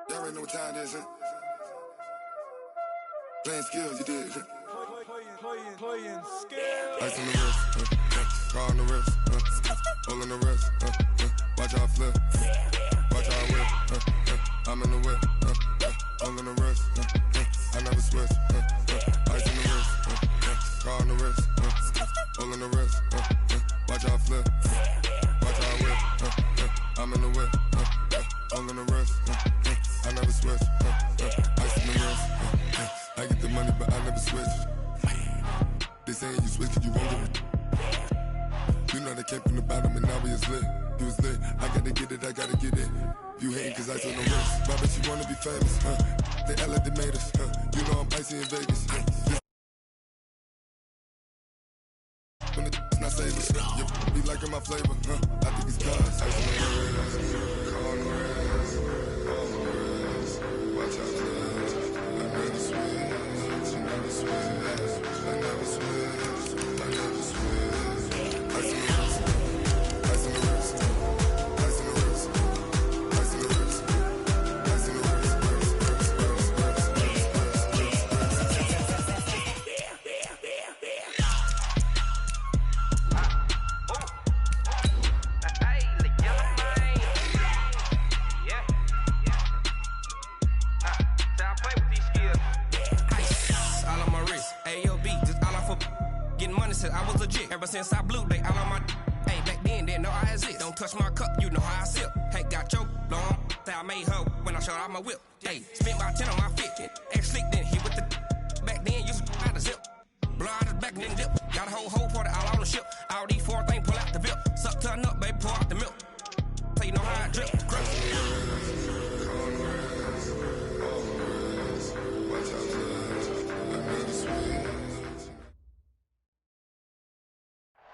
Y'all already know what time it is, huh? Playing skills, you did. Playing skills. Ice on the wrist, car on the wrist, hole in the wrist, watch how I flip, watch how I whip, I'm in the whip, hole in the wrist, I never switch, ice on the wrist, car on the wrist, hole in the wrist, watch how I flip, watch how I whip, I'm in the whip, hole in the wrist, I never switch, ice on the wrist, I get the money but I never switch. They saying you switch cause you won't get it. You know they came from the bottom and now we is lit. You was lit, I gotta get it, I gotta get it. You hating cause ice on the wrist. Why bet you wanna be famous, They act like they made us, You know I'm icy in Vegas, When it's not savers, you be liking my flavor, I think it's God's. Ice on the wrist, car on the wrist, all on the wrist. Watch out, cuz I never switch, I never switch. Ever since I blew, they all on my hey, back then, didn't know I exist. Don't touch my cup, you know how I sip. Hey, got your long, say I made her when I showed out my whip. Hey, spent my 10 on my fit. Ex slick, then hit with the back then, used to out the zip. Blow out the back, then dip. Got a whole party all on the ship. All these four things, pull out the VIP. Suck to a nut, baby, pour out the milk. So you know how I drip.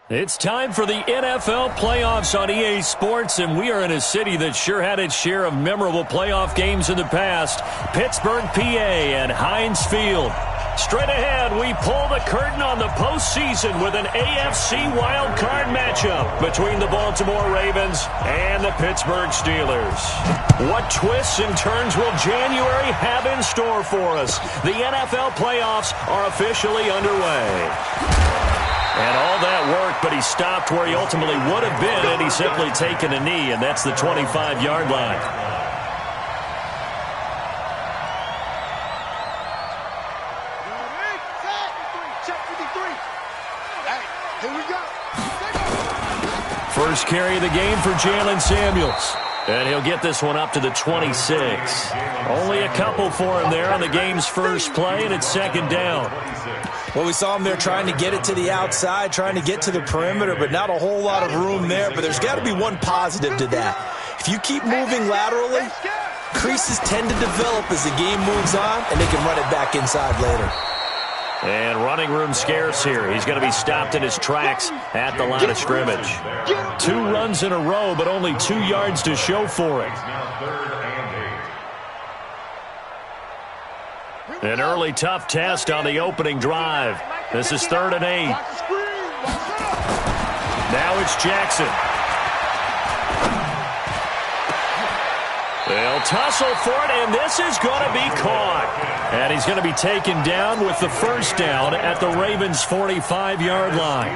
It's time for the NFL playoffs on EA Sports, and we are in a city that sure had its share of memorable playoff games in the past, Pittsburgh, PA, and Heinz Field. Straight ahead, we pull the curtain on the postseason with an AFC wildcard matchup between the Baltimore Ravens and the Pittsburgh Steelers. What twists and turns will January have in store for us? The NFL playoffs are officially underway. And all that work, but he stopped where he ultimately would have been, and he's simply taken a knee, and that's the 25-yard line. First carry of the game for Jalen Samuels. And he'll get this one up to the 26. Only a couple for him there on the game's first play, and it's second down. Well, we saw him there trying to get it to the outside, trying to get to the perimeter, but not a whole lot of room there. But there's got to be one positive to that. If you keep moving laterally, creases tend to develop as the game moves on, and they can run it back inside later. And running room scarce here. He's going to be stopped in his tracks at the line of scrimmage. 2 runs in a row, but only 2 yards to show for it. An early tough test on the opening drive. This is 3rd and 8. Now it's Jackson. They'll tussle for it, and this is going to be caught. And he's going to be taken down with the first down at the Ravens' 45-yard line.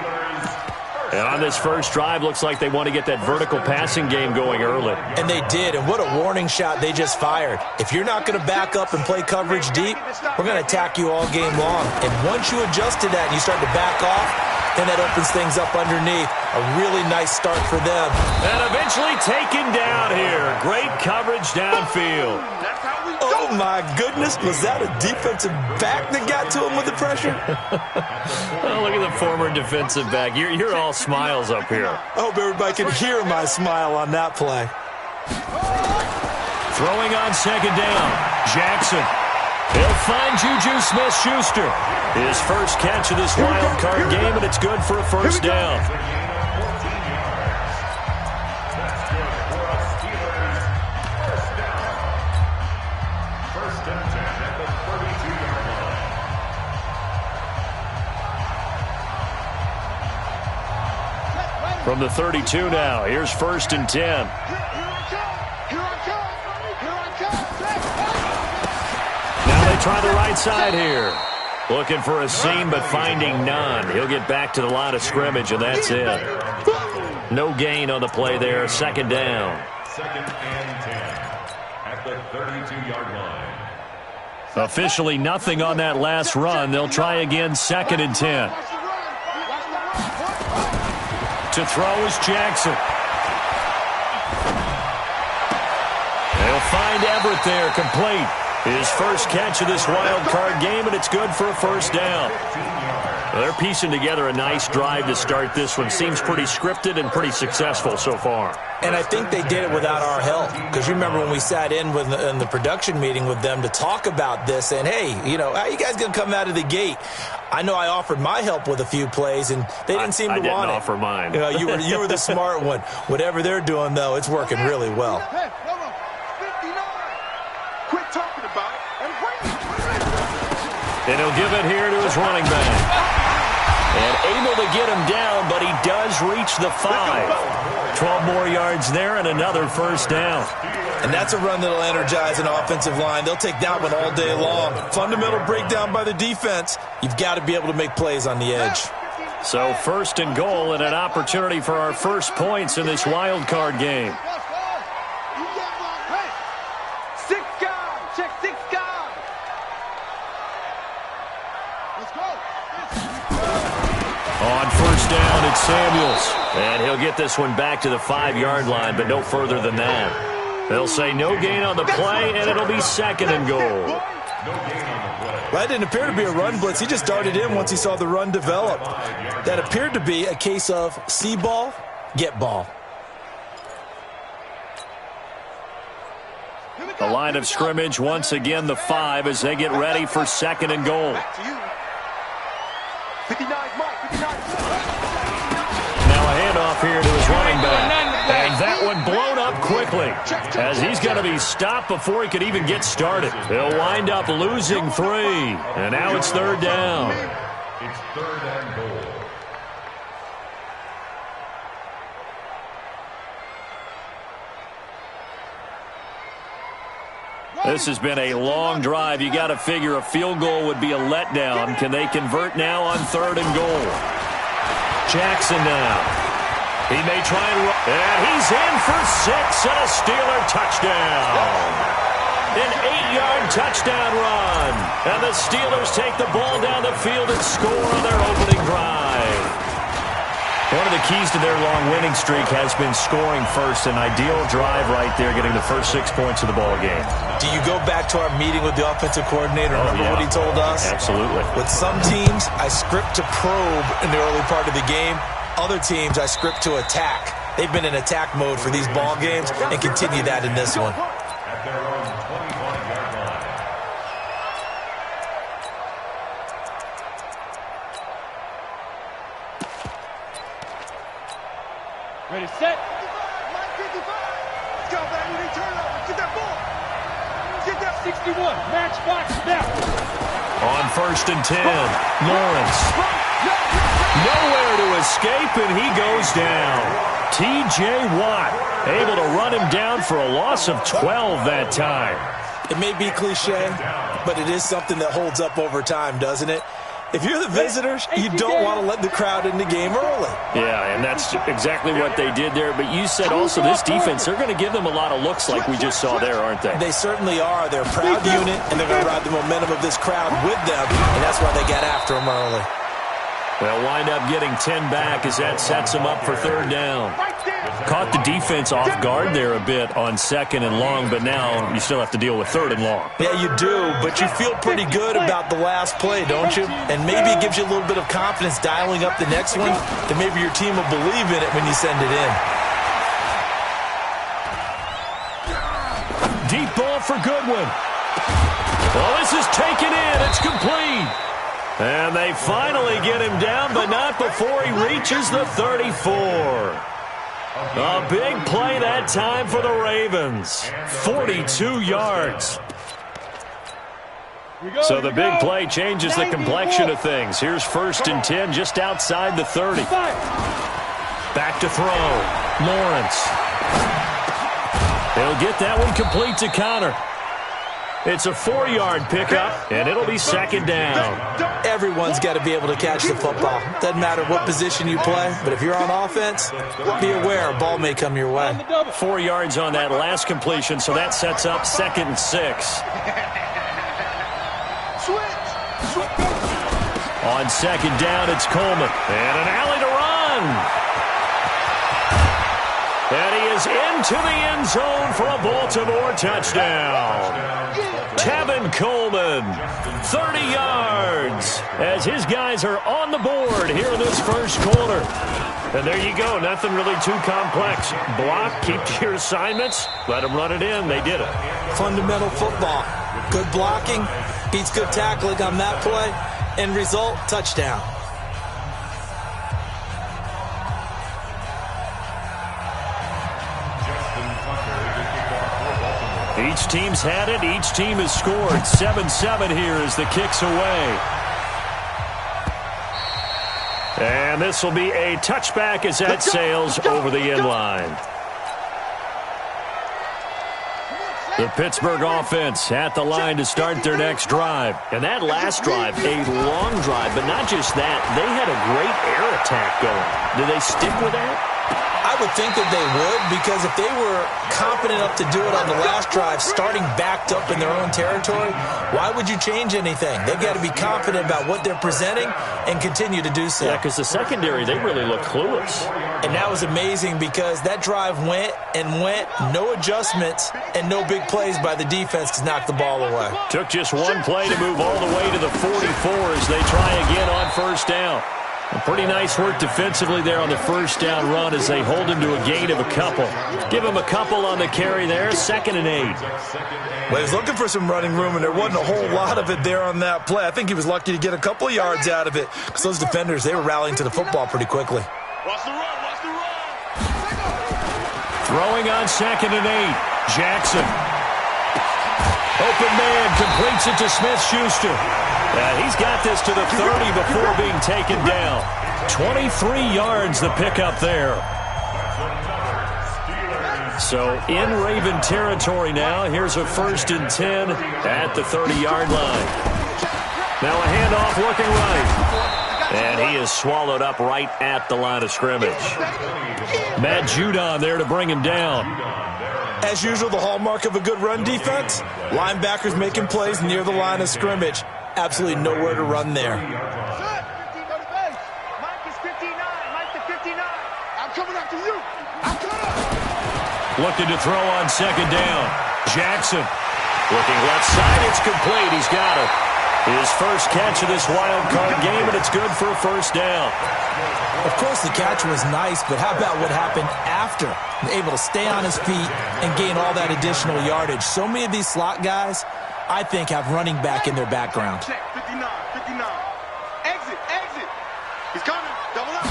And on this first drive, looks like they want to get that vertical passing game going early. And they did, and what a warning shot they just fired. If you're not going to back up and play coverage deep, we're going to attack you all game long. And once you adjust to that and you start to back off, then that opens things up underneath. A really nice start for them. And eventually taken down here. Great coverage downfield. Oh, my goodness. Was that a defensive back that got to him with the pressure? Oh, look at the former defensive back. You're all smiles up here. I hope everybody can hear my smile on that play. Throwing on second down. Jackson. He'll find Juju Smith-Schuster. His first catch of this wild card game, and it's good for a first down. From the 32 now, here's 1st and 10. They'll try the right side here. Looking for a seam, but finding none. He'll get back to the line of scrimmage, and that's it. No gain on the play there. Second down. Second and 10 at the 32-yard line. Officially nothing on that last run. They'll try again, second and 10. To throw is Jackson. They'll find Everett there, complete. His first catch of this wild card game, and it's good for a first down. Well, they're piecing together a nice drive to start this one. Seems pretty scripted and pretty successful so far. And I think they did it without our help. Because you remember when we sat in the production meeting with them to talk about this, and hey, you know, how you guys going to come out of the gate? I know I offered my help with a few plays, and they didn't seem to want it. I didn't offer mine. You know, you were the smart one. Whatever they're doing, though, it's working really well. And he'll give it here to his running back. And able to get him down, but he does reach the 5. 12 more yards there and another first down. And that's a run that'll energize an offensive line. They'll take that one all day long. Fundamental breakdown by the defense. You've got to be able to make plays on the edge. So first and goal and an opportunity for our first points in this wild card game. On first down, it's Samuels. And he'll get this one back to the 5-yard line, but no further than that. They'll say no gain on the play, and it'll be second and goal. That didn't appear to be a run blitz. He just darted in once he saw the run develop. That appeared to be a case of see ball, get ball. The line of scrimmage, once again the 5 as they get ready for second and goal. Now a handoff here to his running back. And that one blown up quickly as he's going to be stopped before he could even get started. He'll wind up losing 3. And now it's third down. It's third and goal. This has been a long drive. You got to figure a field goal would be a letdown. Can they convert now on third and goal? Jackson now. He may try and run. And he's in for 6 and a Steeler touchdown. An 8-yard touchdown run. And the Steelers take the ball down the field and score on their opening drive. One of the keys to their long winning streak has been scoring first. An ideal drive right there, getting the first 6 points of the ball game. Do you go back to our meeting with the offensive coordinator? Remember what he told us? Absolutely. With some teams, I script to probe in the early part of the game. Other teams, I script to attack. They've been in attack mode for these ball games and continue that in this one. At their own 21-yard line. Ready, set. 55. Let's go, baby. Turn over. Get that ball. Get that 61. Matchbox now. On first and 10, Lawrence. Nowhere to escape, and he goes down. T.J. Watt able to run him down for a loss of 12 that time. It may be cliche, but it is something that holds up over time, doesn't it? If you're the visitors, you don't want to let the crowd in the game early. Yeah, and that's exactly what they did there. But you said also this defense, they're going to give them a lot of looks like we just saw there, aren't they? They certainly are. They're a proud unit, and they're going to ride the momentum of this crowd with them, and that's why they got after them early. They'll wind up getting 10 back as that sets them up for third down. Caught the defense off guard there a bit on second and long, but now you still have to deal with third and long. Yeah, you do, but you feel pretty good about the last play, don't you? And maybe it gives you a little bit of confidence dialing up the next one, that maybe your team will believe in it when you send it in. Deep ball for Goodwin. Well, this is taken in. It's complete. And they finally get him down, but not before he reaches the 34. A big play that time for the Ravens. 42 yards. So the big play changes the complexion of things. Here's first and 10 just outside the 30. Back to throw. Lawrence. He'll get that one complete to Connor. It's a 4-yard pickup, and it'll be second down. Everyone's got to be able to catch the football. Doesn't matter what position you play, but if you're on offense, be aware a ball may come your way. 4 yards on that last completion, so that sets up 2nd and 6. On 2nd down, it's Coleman. And an alley to run. And he is into the end zone for a Baltimore touchdown. Tevin Coleman, 30 yards, as his guys are on the board here in this first quarter. And there you go, nothing really too complex. Block, keep to your assignments, let them run it in. They did it. Fundamental football. Good blocking, beats good tackling on that play. End result, touchdown. Each team's had it. Each team has scored. 7-7 here as the kick's away. And this will be a touchback as that sails over the end line. The Pittsburgh offense at the line to start their next drive. And that last drive, a long drive, but not just that. They had a great air attack going. Do they stick with that? I would think that they would, because if they were competent enough to do it on the last drive, starting backed up in their own territory, why would you change anything? They've got to be confident about what they're presenting and continue to do so. Yeah, because the secondary, they really look clueless. And that was amazing because that drive went and went, no adjustments, and no big plays by the defense to knock the ball away. Took just one play to move all the way to the 44 as they try again on first down. Pretty nice work defensively there on the first down run as they hold him to a gain of a couple. Give him a couple on the carry there, 2nd and 8. Well, he was looking for some running room, and there wasn't a whole lot of it there on that play. I think he was lucky to get a couple of yards out of it because those defenders, they were rallying to the football pretty quickly. Watch the run, watch the run. Throwing on 2nd and 8. Jackson. Open man, completes it to Smith-Schuster. He's got this to the 30 before being taken down. 23 yards the pickup there. So in Raven territory now. Here's a 1st and 10 at the 30-yard line. Now a handoff looking right. And he is swallowed up right at the line of scrimmage. Matt Judon there to bring him down. As usual, the hallmark of a good run defense, linebackers making plays near the line of scrimmage. Absolutely nowhere to run there. Mike is 59. Mike to 59. I'm coming after you. I'm coming. Looking to throw on 2nd down. Jackson. Looking left side. It's complete. He's got it. His first catch of this wild card game, and it's good for a 1st down. Of course, the catch was nice, but how about what happened after? Able to stay on his feet and gain all that additional yardage. So many of these slot guys, I think, have running back in their background. Check, 59, 59. Exit, exit. He's coming. Double up,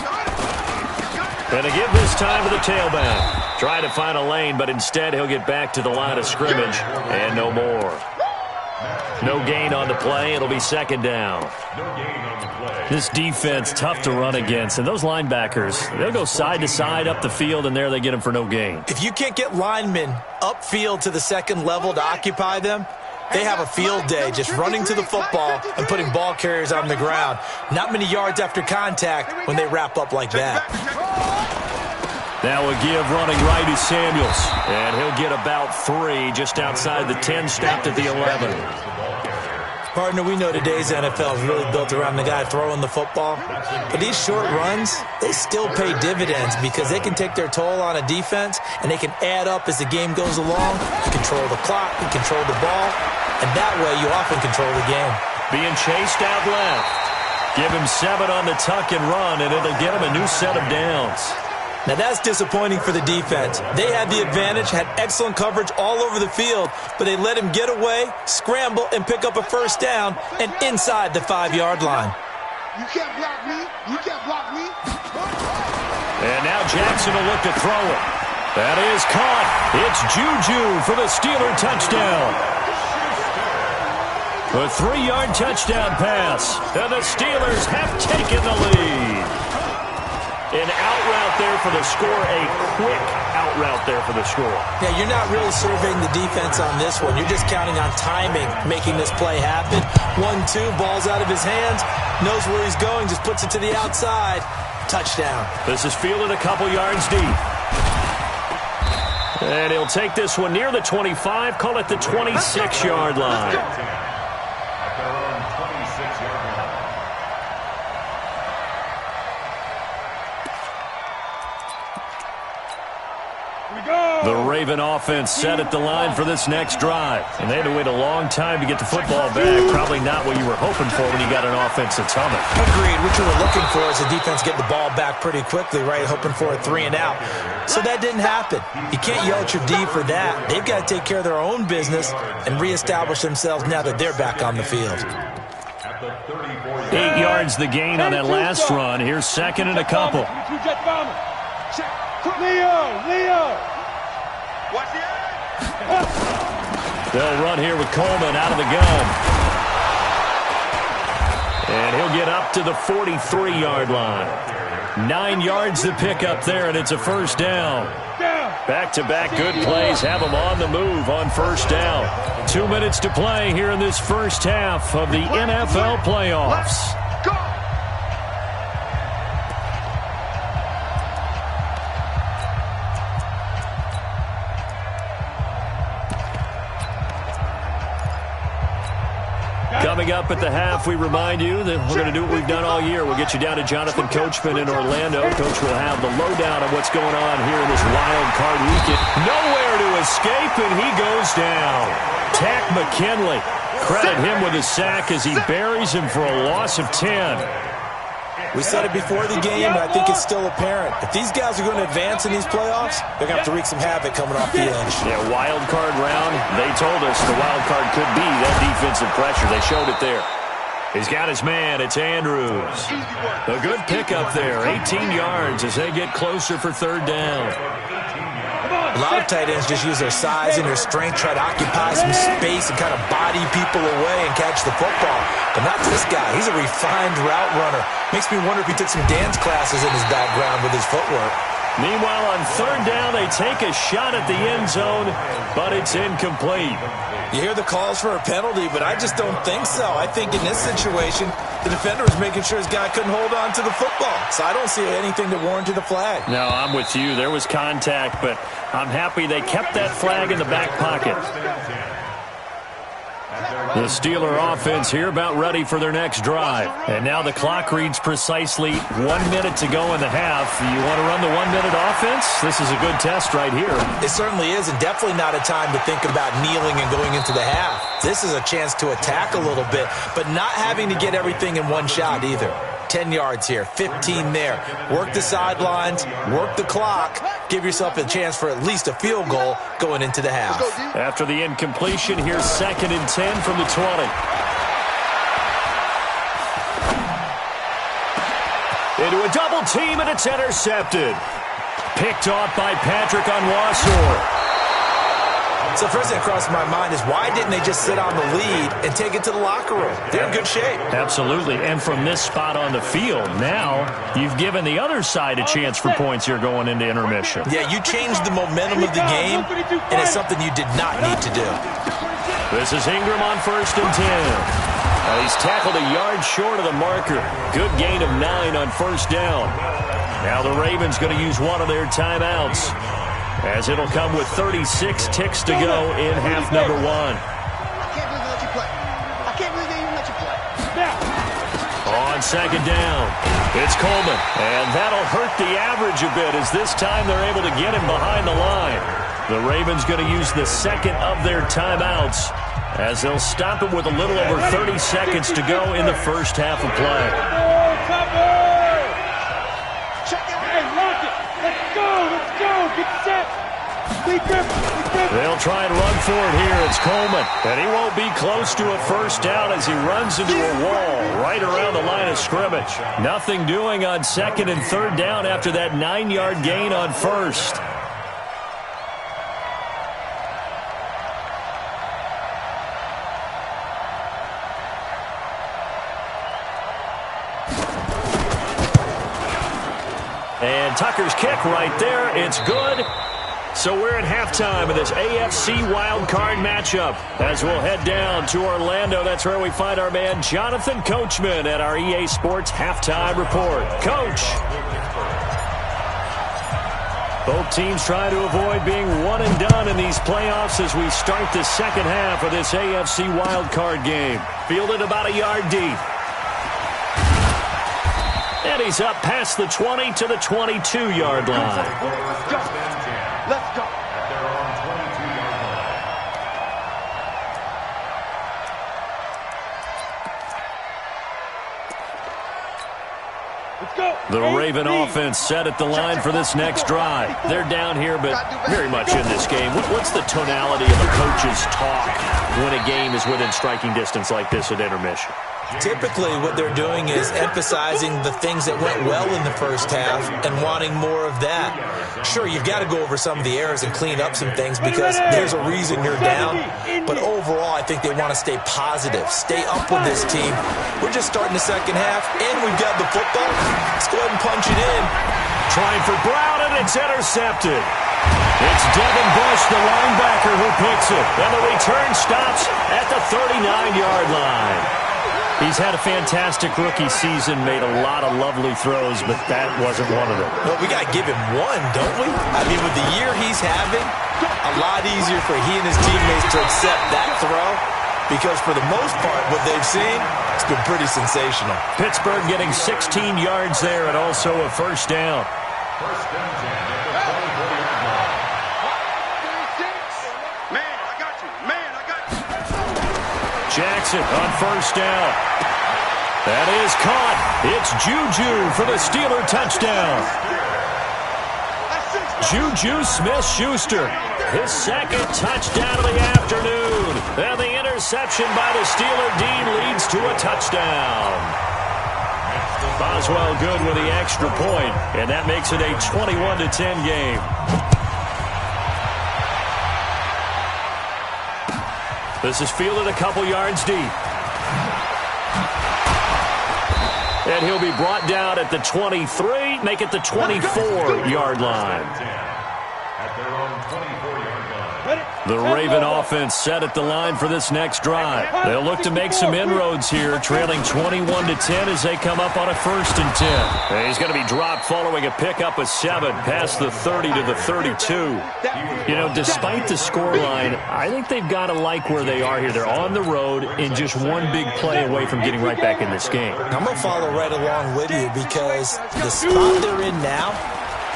And to give this time to the tailback. Try to find a lane, but instead he'll get back to the line of scrimmage and no more. No gain on the play. It'll be 2nd down. This defense, tough to run against. And those linebackers, they'll go side to side up the field, and there they get them for no gain. If you can't get linemen upfield to the 2nd level to occupy them, they have a field day just running to the football and putting ball carriers on the ground. Not many yards after contact when they wrap up like that. Now a give running right is Samuels. And he'll get about 3 just outside the 10, stopped at the 11. Partner, we know today's NFL is really built around the guy throwing the football. But these short runs, they still pay dividends because they can take their toll on a defense and they can add up as the game goes along. You control the clock, you control the ball, and that way you often control the game. Being chased out left. Give him 7 on the tuck and run, and it'll get him a new set of downs. Now that's disappointing for the defense. They had the advantage, had excellent coverage all over the field, but they let him get away, scramble, and pick up a 1st down and inside the 5-yard line. You can't block me. You can't block me. And now Jackson will look to throw it. That is caught. It's Juju for the Steeler touchdown. A 3-yard touchdown pass. And the Steelers have taken the lead. An out route there for the score, a quick out route there for the score. Yeah, you're not really surveying the defense on this one. You're just counting on timing, making this play happen. 1-2, ball's out of his hands, knows where he's going, just puts it to the outside. Touchdown. This is fielded a couple yards deep. And he'll take this one near the 25, call it the 26-yard line. At their own 26-yard line. The Raven offense set at the line for this next drive. And they had to wait a long time to get the football back. Probably not what you were hoping for when you got an offense that's humming. Agreed. What you were looking for is the defense getting the ball back pretty quickly, right? Hoping for a 3-and-out. So that didn't happen. You can't yell at your D for that. They've got to take care of their own business and reestablish themselves now that they're back on the field. 8 yards the gain on that last run. Here's second and a couple. Leo! Watch the They'll run here with Coleman out of the gun. And he'll get up to the 43-yard line. 9 yards to pick up there, and it's a first down. Back-to-back good plays have them on the move on first down. 2 minutes to play here in this first half of the NFL playoffs. Coming up at the half, we remind you that we're going to do what we've done all year. We'll get you down to Jonathan Coachman in Orlando. Coach will have the lowdown of what's going on here in this wild card weekend. Nowhere to escape, and he goes down. Tack McKinley. Credit him with a sack as he buries him for a loss of 10. We said it before the game, and I think it's still apparent. If these guys are going to advance in these playoffs, they're going to have to wreak some havoc coming off the edge. Yeah, wild card round. They told us the wild card could be that defensive pressure. They showed it there. He's got his man. It's Andrews. A good pickup there. 18 yards as they get closer for third down. A lot of tight ends just use their size and their strength, try to occupy some space and kind of body people away and catch the football. But not this guy. He's a refined route runner. Makes me wonder if he took some dance classes in his background with his footwork. Meanwhile, on third down, they take a shot at the end zone, but it's incomplete. You hear the calls for a penalty, but I just don't think so. I think in this situation, the defender was making sure his guy couldn't hold on to the football. So I don't see anything that warranted a flag. No, I'm with you. There was contact, but I'm happy they kept that flag in the back pocket. The Steeler offense here about ready for their next drive. And now the clock reads precisely 1 minute to go in the half. You want to run the 1 minute offense? This is a good test right here. It certainly is, and definitely not a time to think about kneeling and going into the half. This is a chance to attack a little bit, but not having to get everything in one shot either. 10 yards here, 15 there. Work the sidelines, work the clock, give yourself a chance for at least a field goal going into the half. After the incompletion, here's second and 10 from the 20. Into a double team, and it's intercepted. Picked off by Patrick Onwuasor. So first thing that crossed my mind is why didn't they just sit on the lead and take it to the locker room? They're in good shape. Absolutely, and from this spot on the field, now you've given the other side a chance for points here going into intermission. Yeah, you changed the momentum of the game, and it's something you did not need to do. This is Ingram on first and 10. He's tackled a yard short of the marker. Good gain of 9 on first down. Now the Ravens going to use one of their timeouts, as it'll come with 36 ticks to go in half number 1. On second down, it's Coleman, and that'll hurt the average a bit as this time they're able to get him behind the line. The Ravens going to use the second of their timeouts as they'll stop him with a little over 30 seconds to go in the first half of play. They'll try and run for it here. It's Coleman, and he won't be close to a first down as he runs into a wall right around the line of scrimmage. Nothing doing on second and third down after that 9-yard gain on first. Tucker's kick right there. It's good. So we're at halftime of this AFC wildcard matchup as we'll head down to Orlando. That's where we find our man Jonathan Coachman at our EA Sports Halftime Report. Coach. Both teams try to avoid being one and done in these playoffs as we start the second half of this AFC wildcard game. Fielded about a yard deep. And he's up past the 20 to the 22-yard line. Let's go. The Raven offense set at the line for this next drive. They're down here, but very much in this game. What's the tonality of a coach's talk when a game is within striking distance like this at intermission? Typically, what they're doing is emphasizing the things that went well in the first half and wanting more of that. Sure, you've got to go over some of the errors and clean up some things because there's a reason you're down. But overall, I think they want to stay positive, stay up with this team. We're just starting the second half, and we've got the football. Let's go ahead and punch it in. Trying for Brown, and it's intercepted. It's Devin Bush, the linebacker, who picks it. And the return stops at the 39-yard line. He's had a fantastic rookie season, made a lot of lovely throws, but that wasn't one of them. Well, we got to give him one, don't we? I mean, with the year he's having, a lot easier for he and his teammates to accept that throw because for the most part, what they've seen, it's been pretty sensational. Pittsburgh getting 16 yards there and also a first down. First and 10 at the 24-yard line. Man, I got you. Man, I got you. Jackson on first down. That is caught. It's Juju for the Steeler touchdown. Juju Smith-Schuster, his second touchdown of the afternoon. And the interception by the Steeler D leads to a touchdown. Boswell good with the extra point, and that makes it a 21-10 game. This is fielded a couple yards deep. And he'll be brought down at the 23, make it the 24-yard line. At their own 24-yard line. The Raven offense set at the line for this next drive. They'll look to make some inroads here, trailing 21-10 as they come up on a 1st and 10. And he's going to be dropped following a pickup of 7 past the 30 to the 32. You know, despite the scoreline, I think they've got to like where they are here. They're on the road and just one big play away from getting right back in this game. I'm going to follow right along with you because the spot they're in now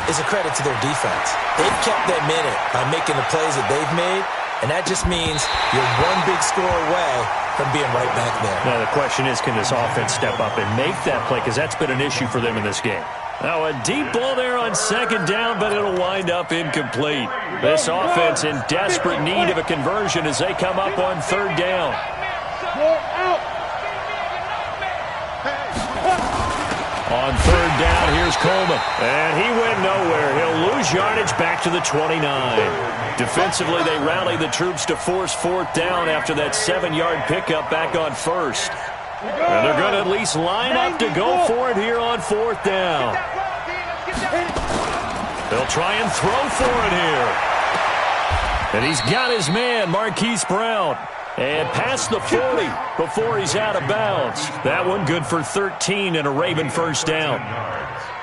is a credit to their defense. They've kept them in it by making the plays that they've made, and that just means you're one big score away from being right back there. Now, the question is, can this offense step up and make that play? Because that's been an issue for them in this game. Now, a deep ball there on 2nd down, but it'll wind up incomplete. This offense in desperate need of a conversion as they come up on 3rd down. On 3rd down, here's Coleman. And he went nowhere. He'll lose yardage back to the 29. Defensively, they rally the troops to force 4th down after that 7-yard pickup back on 1st. And they're going to at least line up to go for it here on 4th down. They'll try and throw for it here. And he's got his man, Marquise Brown. And past the 40 before he's out of bounds. That one good for 13 and a Raven 1st down.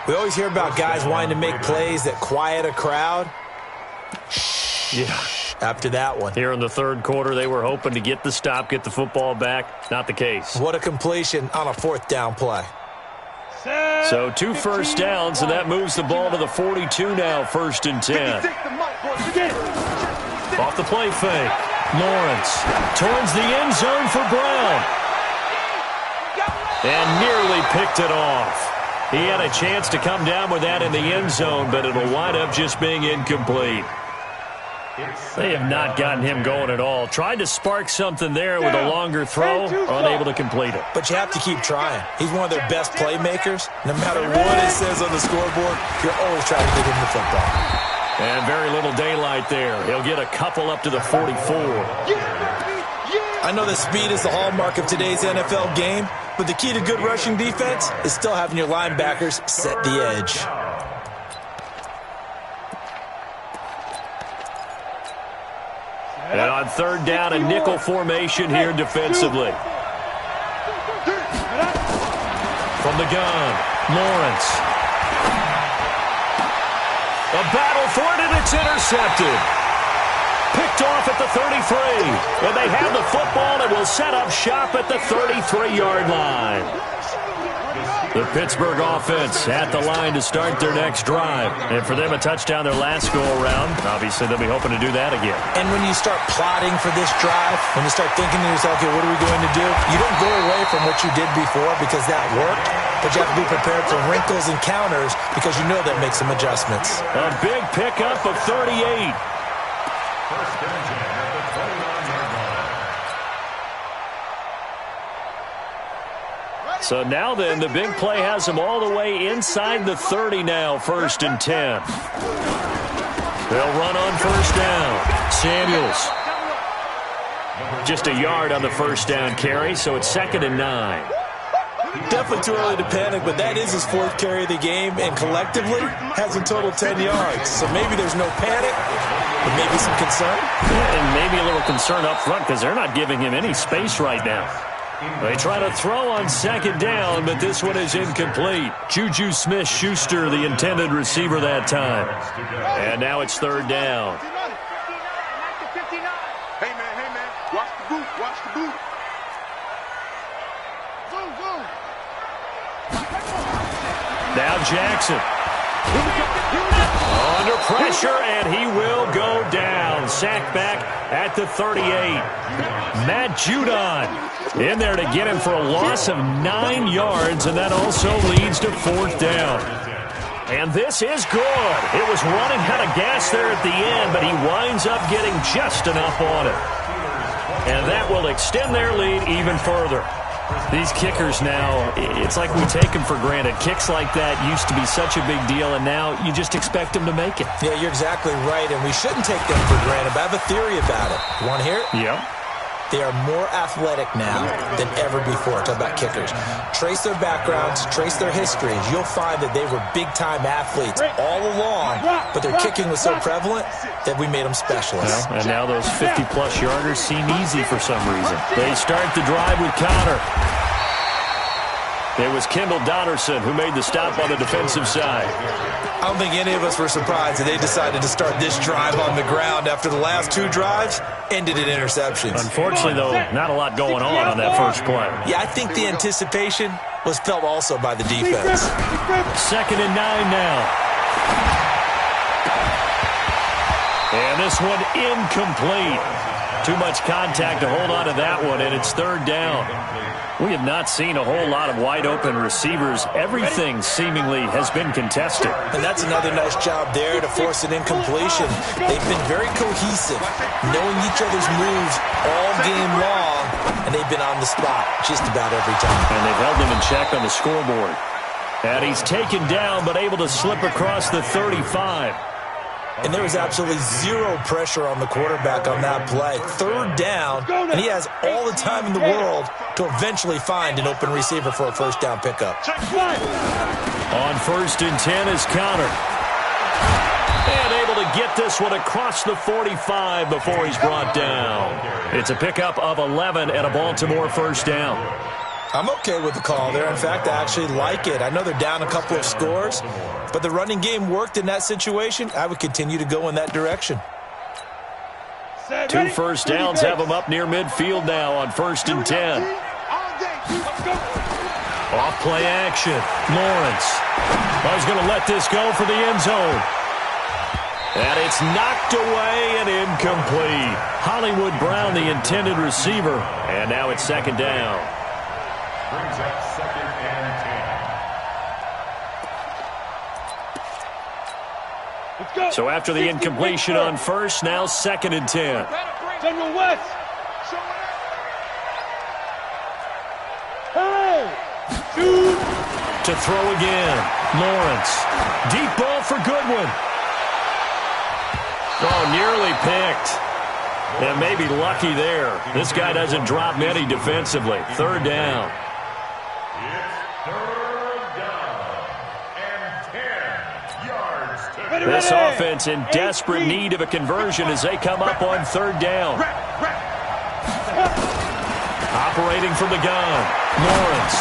We always hear about guys wanting to make plays that quiet a crowd. Yeah. After that one. Here in the 3rd quarter, they were hoping to get the stop, get the football back. Not the case. What a completion on a 4th down play. So 2 first downs, and that moves the ball to the 42 now, 1st and 10. Off the play fake. Lawrence towards the end zone for Brown. And nearly picked it off. He had a chance to come down with that in the end zone, but it'll wind up just being incomplete. They have not gotten him going at all. Tried to spark something there with a longer throw, unable to complete it. But you have to keep trying. He's one of their best playmakers. No matter what it says on the scoreboard, you're always trying to get him the football. And very little daylight there. He'll get a couple up to the 44. I know that speed is the hallmark of today's NFL game, but the key to good rushing defense is still having your linebackers set the edge. And on third down, a nickel formation here defensively. From the gun, Lawrence. A battle for it, and it's intercepted. Picked off at the 33. And they have the football and will set up shop at the 33-yard line. The Pittsburgh offense at the line to start their next drive. And for them, a touchdown their last go-around. Obviously, they'll be hoping to do that again. And when you start plotting for this drive, when you start thinking to yourself, okay, what are we going to do? You don't go away from what you did before because that worked, but you have to be prepared for wrinkles and counters because you know that makes some adjustments. A big pickup of 38. First down at the 29-yard line. So now then, the big play has them all the way inside the 30 now, 1st and 10. They'll run on first down. Samuels. Just a yard on the first down carry, so it's 2nd and 9. Definitely too early to panic, but that is his 4th carry of the game, and collectively has a total 10 yards. So maybe there's no panic, but maybe some concern. Yeah, and maybe a little concern up front because they're not giving him any space right now. They try to throw on 2nd down, but this one is incomplete. Juju Smith-Schuster, the intended receiver that time. And now it's 3rd down. Hey, man, watch the boot, Now Jackson. Under pressure, and he will go down. Sacked back at the 38. Matt Judon in there to get him for a loss of 9 yards, and that also leads to 4th down. And this is good. It was running out of gas there at the end, but he winds up getting just enough on it. And that will extend their lead even further. These kickers now, it's like we take them for granted. Kicks like that used to be such a big deal, and now you just expect them to make it. Yeah, you're exactly right, and we shouldn't take them for granted, but I have a theory about it. You want to hear it? Yeah. They are more athletic now than ever before. Talk about kickers. Trace their backgrounds, trace their histories. You'll find that they were big-time athletes all along, but their kicking was so prevalent that we made them specialists. Well, and now those 50-plus yarders seem easy for some reason. They start the drive with Connor. It was Kendall Donnerson who made the stop on the defensive side. I don't think any of us were surprised that they decided to start this drive on the ground after the last 2 drives ended in interceptions. Unfortunately, though, not a lot going on that first play. Yeah, I think the anticipation was felt also by the defense. 2nd and 9 now. And this one incomplete. Too much contact to hold on to that one, and it's 3rd down. We have not seen a whole lot of wide-open receivers. Everything seemingly has been contested. And that's another nice job there to force an incompletion. They've been very cohesive, knowing each other's moves all game long, and they've been on the spot just about every time. And they've held them in check on the scoreboard. And he's taken down, but able to slip across the 35. And there was absolutely zero pressure on the quarterback on that play. 3rd down, and he has all the time in the world to eventually find an open receiver for a 1st down pickup. On 1st and 10 is Connor. And able to get this one across the 45 before he's brought down. It's a pickup of 11 and a Baltimore 1st down. I'm okay with the call there. In fact, I actually like it. I know they're down a couple of scores, but the running game worked in that situation. I would continue to go in that direction. 2 first downs have them up near midfield now on 1st and 10. Off play action. Lawrence. He's going to let this go for the end zone. And it's knocked away and incomplete. Hollywood Brown, the intended receiver. And now it's 2nd down. Brings up 2nd and 10. So after the incompletion on 1st, now 2nd and 10. General West. Hey! To throw again. Lawrence. Deep ball for Goodwin. Oh, nearly picked. And maybe lucky there. This guy doesn't drop many defensively. 3rd down. This offense in desperate need of a conversion as they come up on third down. Operating from the gun, Lawrence.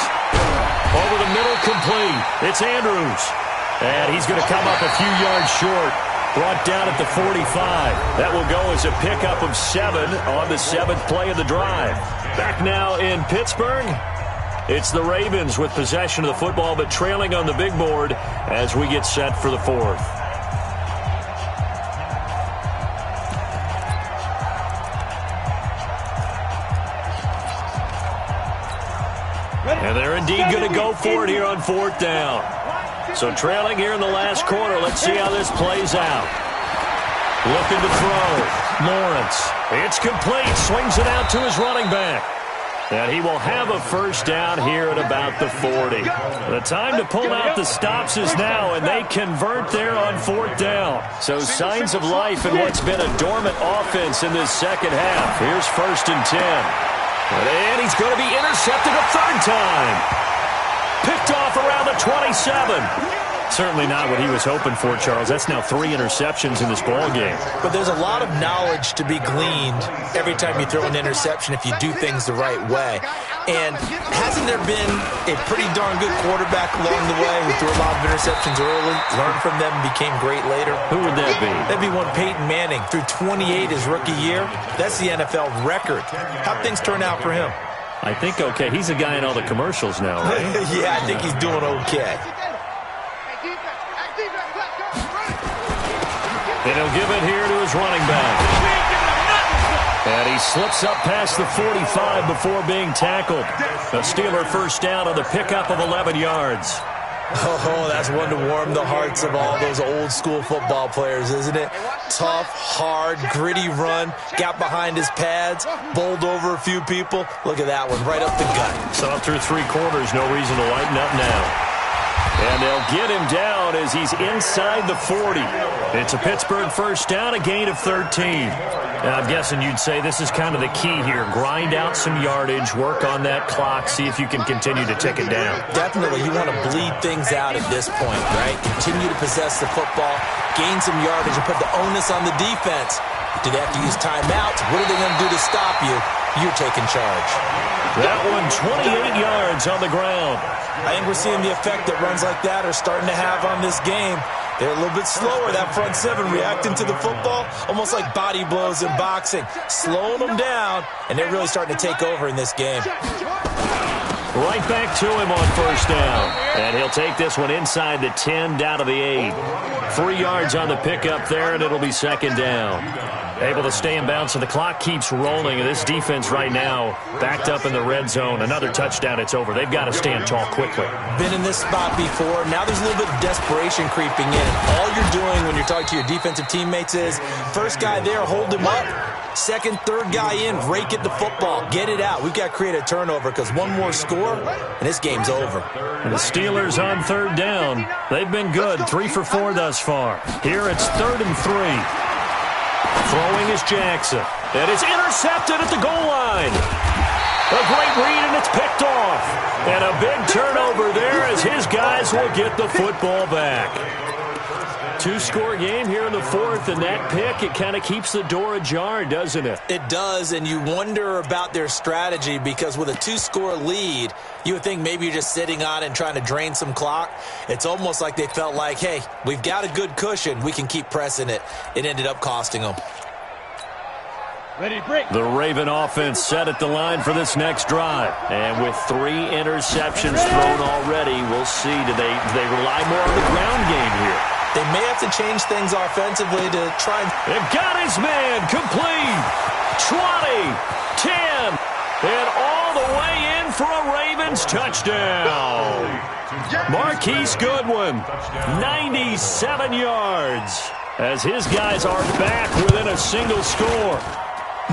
Over the middle, complete. It's Andrews. And he's going to come up a few yards short. Brought down at the 45. That will go as a pickup of 7 on the 7th play of the drive. Back now in Pittsburgh. It's the Ravens with possession of the football, but trailing on the big board as we get set for the 4th. And they're indeed going to go for it here on 4th down. So trailing here in the last quarter. Let's see how this plays out. Looking to throw. Lawrence. It's complete. Swings it out to his running back. And he will have a first down here at about the 40. The time to pull out the stops is now, and they convert there on 4th down. So signs of life in what's been a dormant offense in this second half. Here's 1st and 10. And he's going to be intercepted a 3rd time. Picked off around the 27. Certainly not what he was hoping for, Charles. That's now 3 interceptions in this ball game. But there's a lot of knowledge to be gleaned every time you throw an interception if you do things the right way. And hasn't there been a pretty darn good quarterback along the way who threw a lot of interceptions early, learned from them, and became great later? Who would that be? That'd be one Peyton Manning. Threw 28 his rookie year. That's the NFL record. How'd things turn out for him? I think okay. He's a guy in all the commercials now, right? Yeah, I think he's doing okay. And he'll give it here to his running back. And he slips up past the 45 before being tackled. A Steeler first down on the pickup of 11 yards. Oh, that's one to warm the hearts of all those old school football players, isn't it? Tough, hard, gritty run. Got behind his pads, bowled over a few people. Look at that one, right up the gut. So up through 3 quarters, no reason to lighten up now. And they'll get him down as he's inside the 40. It's a Pittsburgh first down, a gain of 13. Now, I'm guessing you'd say this is kind of the key here. Grind out some yardage, work on that clock, see if you can continue to tick it down. Definitely. You want to bleed things out at this point, right? Continue to possess the football, gain some yardage, and put the onus on the defense. Do they have to use timeouts? What are they going to do to stop you? You're taking charge. That one, 28 yards on the ground. I think we're seeing the effect that runs like that are starting to have on this game. They're a little bit slower, that front 7, reacting to the football, almost like body blows in boxing. Slowing them down, and they're really starting to take over in this game. Right back to him on first down. And he'll take this one inside the 10, down to the 8. 3 yards on the pickup there, and it'll be second down. Able to stay in bounds, so the clock keeps rolling. And this defense right now backed up in the red zone. Another touchdown, it's over. They've got to stand tall quickly. Been in this spot before. Now there's a little bit of desperation creeping in. All you're doing when you're talking to your defensive teammates is, first guy there, hold him up. Second, third guy in, rake at the football. Get it out. We've got to create a turnover because one more score, and this game's over. And the Steelers on third down. They've been good. 3 for 4 thus far. Here it's 3rd and 3. Throwing is Jackson. And it's intercepted at the goal line. A great read, and it's picked off. And a big turnover there as his guys will get the football back. 2-score game here in the 4th, and that pick, it kind of keeps the door ajar, doesn't it? It does, and you wonder about their strategy because with a 2-score lead, you would think maybe you're just sitting on it and trying to drain some clock. It's almost like they felt like, hey, we've got a good cushion. We can keep pressing it. It ended up costing them. Ready, break. The Raven offense set at the line for this next drive. And with 3 interceptions thrown already, we'll see. Do they rely more on the ground game here? They may have to change things offensively to try and... They've got his man complete. 20, 10, and all the way in for a Ravens touchdown. Marquise Goodwin, 97 yards, as his guys are back within a single score.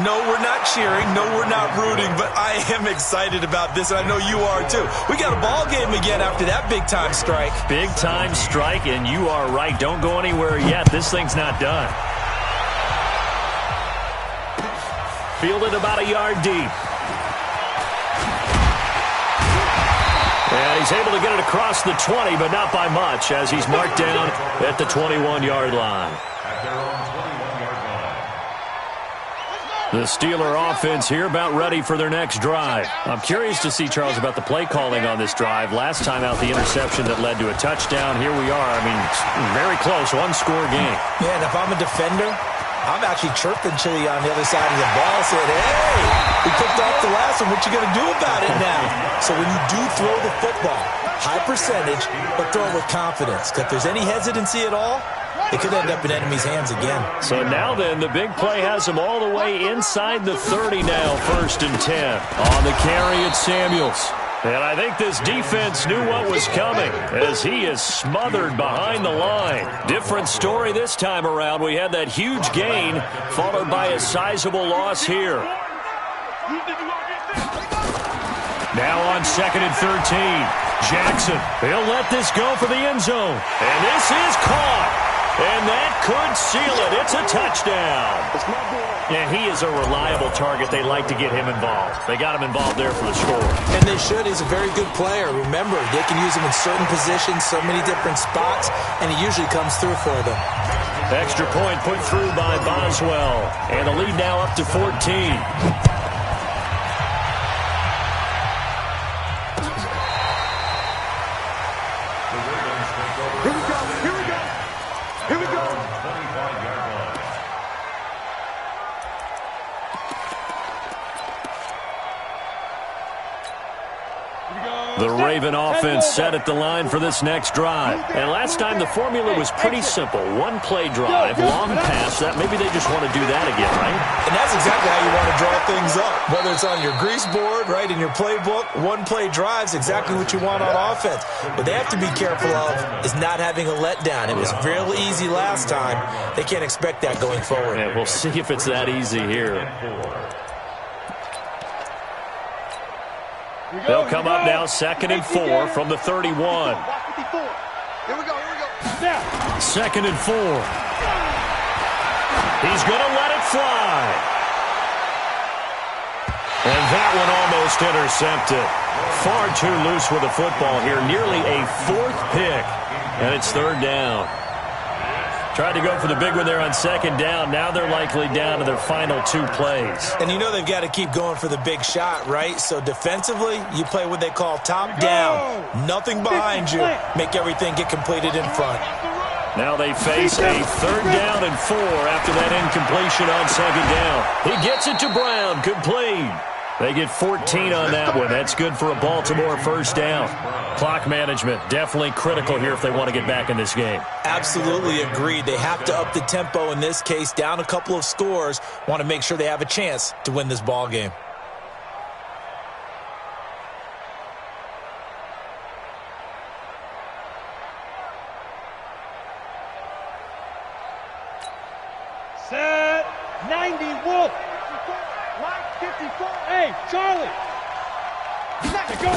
No, we're not cheering. No, we're not rooting, but I am excited about this, and I know you are too. We got a ball game again after that big-time strike. Big-time strike, and you are right. Don't go anywhere yet. This thing's not done. Fielded about a yard deep. And he's able to get it across the 20, but not by much, as he's marked down at the 21-yard line. At their own 21-yard line. The Steeler offense here about ready for their next drive. I'm curious to see, Charles, about the play calling on this drive. Last time out, the interception that led to a touchdown. Here we are. I mean, very close, one-score game. Yeah, and if I'm a defender, I'm actually chirping Chili on the other side of the ball, saying, hey, we picked off the last one. What you going to do about it now? So when you do throw the football, high percentage, but throw it with confidence. Because if there's any hesitancy at all, it could end up in enemy's hands again. So now then, the big play has him all the way inside the 30 now, 1st and 10. On the carry, it's Samuels. And I think this defense knew what was coming as he is smothered behind the line. Different story this time around. We had that huge gain followed by a sizable loss here. Now on 2nd and 13. Jackson, he'll let this go for the end zone. And this is caught. And that could seal it. It's a touchdown. And he is a reliable target. They like to get him involved. They got him involved there for the score. And they should. He's a very good player. Remember, they can use him in certain positions, so many different spots, and he usually comes through for them. Extra point put through by Boswell. And the lead now up to 14. The Raven offense set at the line for this next drive. And last time the formula was pretty simple. One play drive, long pass. That maybe they just want to do that again, right? And that's exactly how you want to draw things up. Whether it's on your grease board, right, in your playbook, one play drive's exactly what you want on offense. What they have to be careful of is not having a letdown. It was real easy last time. They can't expect that going forward. Yeah, we'll see if it's that easy here. They'll come up now 2nd and 4 from the 31. Here we go. 2nd and 4. He's going to let it fly. And that one almost intercepted. Far too loose with the football here. Nearly a 4th pick. And it's 3rd down. Tried to go for the big one there on 2nd down. Now they're likely down to their final 2 plays. And you know they've got to keep going for the big shot, right? So defensively, you play what they call top down. Nothing behind you. Make everything get completed in front. Now they face a 3rd down and 4 after that incompletion on 2nd down. He gets it to Brown. Complete. They get 14 on that one. That's good for a Baltimore 1st down. Clock management, definitely critical here if they want to get back in this game. Absolutely agreed. They have to up the tempo in this case, down a couple of scores. Want to make sure they have a chance to win this ball game. Set 90 Wolf. Line 54. Hey, Charlie. Let it go.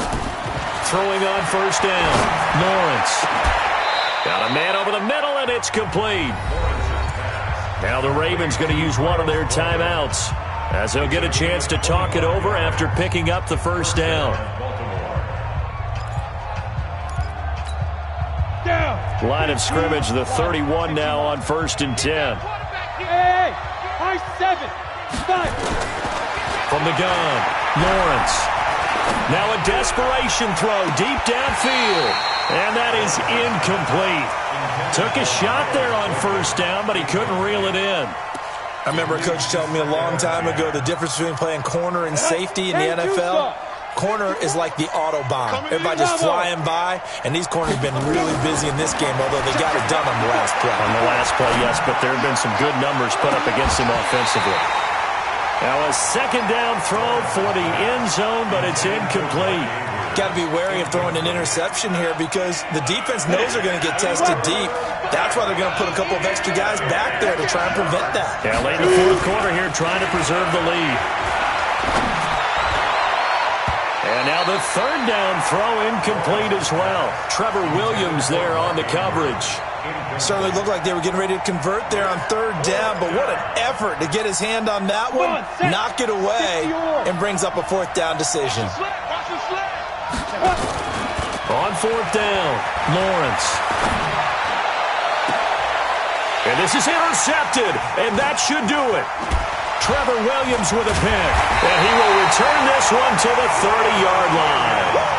Throwing on 1st down. Lawrence. Got a man over the middle, and it's complete. Now the Ravens going to use one of their timeouts as they'll get a chance to talk it over after picking up the 1st down. Line of scrimmage, the 31 now on 1st and 10. Hey, high 7. Stop. From the gun, Lawrence. Now a desperation throw deep downfield. And that is incomplete. Took a shot there on 1st down, but he couldn't reel it in. I remember a coach telling me a long time ago the difference between playing corner and safety in the NFL. Corner is like the Autobahn. Everybody just flying by, and these corners have been really busy in this game, although they got it done on the last play. On the last play, yes, but there have been some good numbers put up against him offensively. Now a 2nd down throw for the end zone, but it's incomplete. Got to be wary of throwing an interception here because the defense knows they're going to get tested deep. That's why they're going to put a couple of extra guys back there to try and prevent that. Yeah, late in the 4th quarter here, trying to preserve the lead. And now the 3rd down throw incomplete as well. Trevor Williams there on the coverage. Certainly looked like they were getting ready to convert there on 3rd down, but what an effort to get his hand on that one, knock it away, and brings up a 4th down decision. On fourth down, Lawrence. And this is intercepted, and that should do it. Trevor Williams with a pick, and he will return this one to the 30-yard line.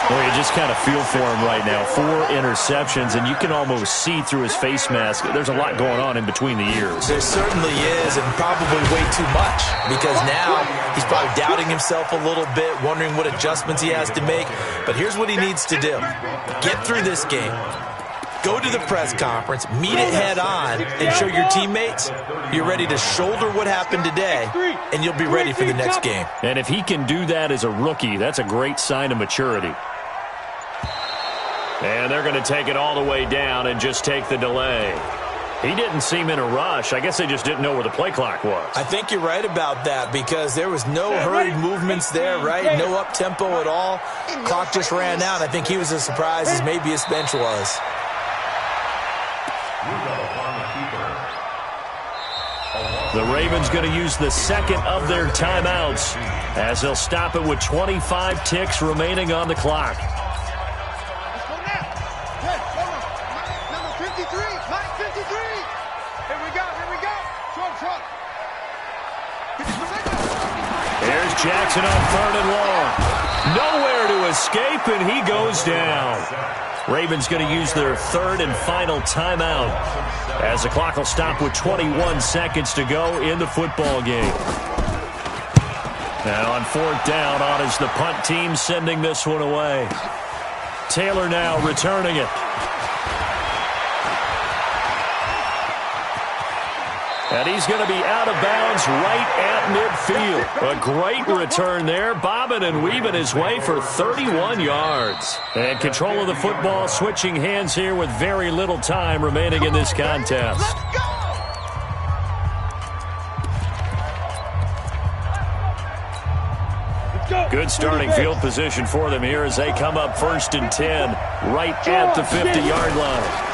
Well, you just kind of feel for him right now. 4 interceptions, and you can almost see through his face mask. There's a lot going on in between the ears. There certainly is, and probably way too much, because now he's probably doubting himself a little bit, wondering what adjustments he has to make. But here's what he needs to do. Get through this game. Go to the press conference, meet it head on, and show your teammates you're ready to shoulder what happened today, and you'll be ready for the next game. And if he can do that as a rookie, that's a great sign of maturity. And they're going to take it all the way down and just take the delay. He didn't seem in a rush. I guess they just didn't know where the play clock was. I think you're right about that because there was no hurried movements there, right? No up-tempo at all. Clock just ran out. I think he was as surprised as maybe his bench was. The Ravens going to use the second of their timeouts as they'll stop it with 25 ticks remaining on the clock. Here's Jackson on 3rd and long. Nowhere to escape, and he goes down. Ravens going to use their 3rd and final timeout as the clock will stop with 21 seconds to go in the football game. Now on 4th down, on is the punt team sending this one away. Taylor now returning it. And he's going to be out of bounds right at midfield. A great return there, bobbing and weaving his way for 31 yards. And control of the football switching hands here with very little time remaining in this contest. Good starting field position for them here as they come up 1st and 10 right at the 50-yard line.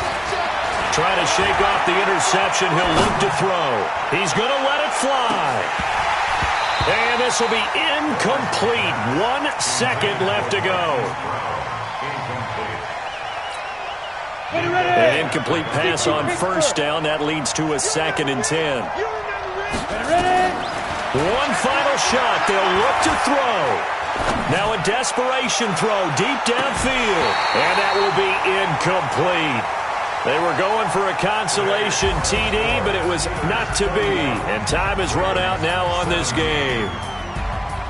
Trying to shake off the interception. He'll look to throw. He's going to let it fly. And this will be incomplete. 1 second left to go. An incomplete pass on 1st down. That leads to a 2nd and 10. One final shot. They'll look to throw. Now a desperation throw deep downfield. And that will be incomplete. They were going for a consolation TD, but it was not to be. And time has run out now on this game.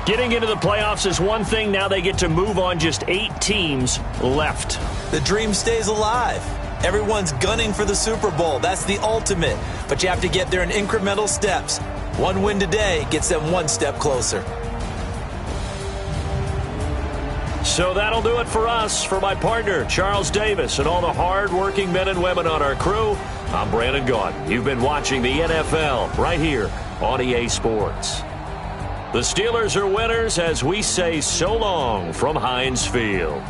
Getting into the playoffs is one thing. Now they get to move on. Just 8 teams left. The dream stays alive. Everyone's gunning for the Super Bowl. That's the ultimate. But you have to get there in incremental steps. One win today gets them 1 step closer. So that'll do it for us. For my partner, Charles Davis, and all the hard-working men and women on our crew, I'm Brandon Gaudin. You've been watching the NFL right here on EA Sports. The Steelers are winners as we say so long from Heinz Field.